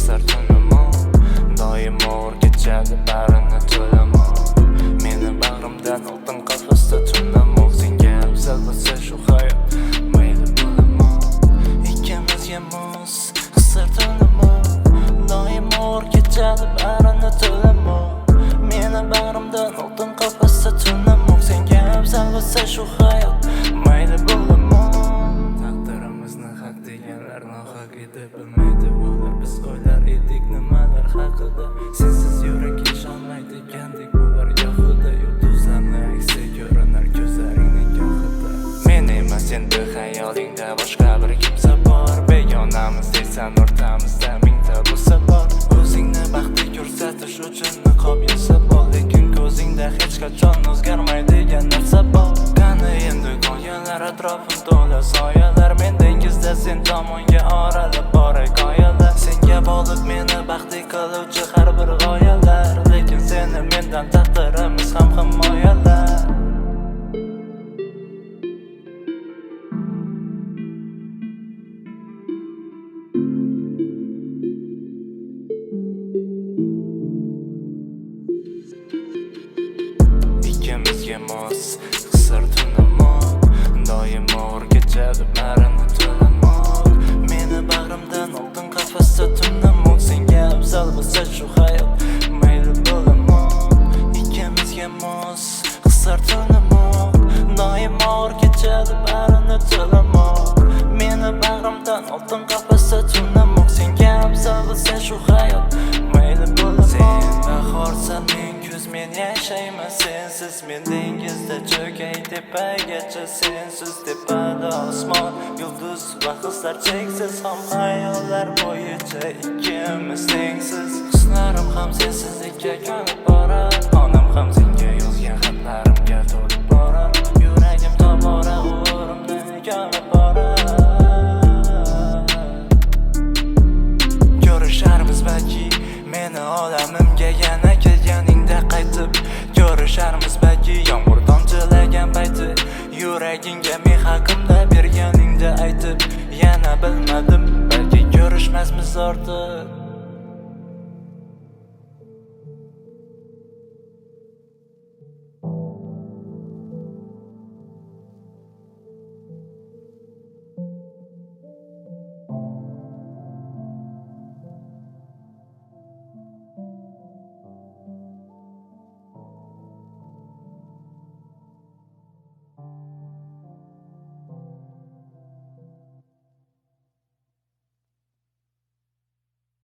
qisar tunimo, doim og'ir kechadi barini to'lamo. Meni bag'rimdan oldin qafasda tunamo, senga afzal bo'lsa shu hayot mayli bo'lamo. Ikkimizga mos qisar tunimo, doim og'ir kechadi barini to'lamo. Meni bag'rimdan oldin qafasda tunamo, senga afzal bo'lsa shu hayot mayli bo'lamo. Taqdirimizni haq deganlar nohaq edi, bilmaydi ular. Biz o'ylar edik nimalar haqida, sensiz yurak ishonmaydi gandek bular yo'qida. Yulduzlarni aksi ko'rinar ko'zlaringning yo'qida. Men emas endi xayolingda boshqa bir kimsa bor, begonamiz deysan o'rtamizda mingta bo'lsa bor. O'zingni baxtli ko'rsatish uchun niqob yesa bor, lekin ko'zingda hech qachon o'zgarmaydigan narsa bor. Qani endi qoyalar, atrofim to'la soyalar, men dengizda sen tomonga oralib boray qoyalar. Senga bog'liq meni baxtli qiluvchi har bir g'oyalar, lekin seni mendan taqdirimiz ham himoyalar. Ikkimizga mos qisar tunimo, doim og'ir kechadi barini to'lamo. Meni bag'rimdan oldin qafasda tunamo, senga afzal bo'lsa shu hayot mayli bo'lamo. Ikkimizga mos qisar tunimo, doim og'ir kechadi barini to'lamo. Meni bag'rimdan oldin qafasda tunamo, senga afzal bo'lsa shu hayot mayli bo'lamo. Sen bahorsan, men kuz, men yashayman sensiz. Men dengizda cho'kay tepagacha, sensiz tepada osmon, yulduz va hislar cheksiz. Ham xayollar bo'yicha ikkimiz tengsiz. Hislarim ham sensizlikka ko'nib borar, onam ham senga yozgan xatlarimga to'lib borar. Yuragim tobora o'rimni ko'mib borar. Ko'risharmiz balki meni olamimga yana kelganingda qaytib, ko'risharmiz balki yomg'ir tomchilagan payti, yuragingga men haqimda berganingda aytib. Yana bilmadim, balki ko'rishmasmiz ortiq.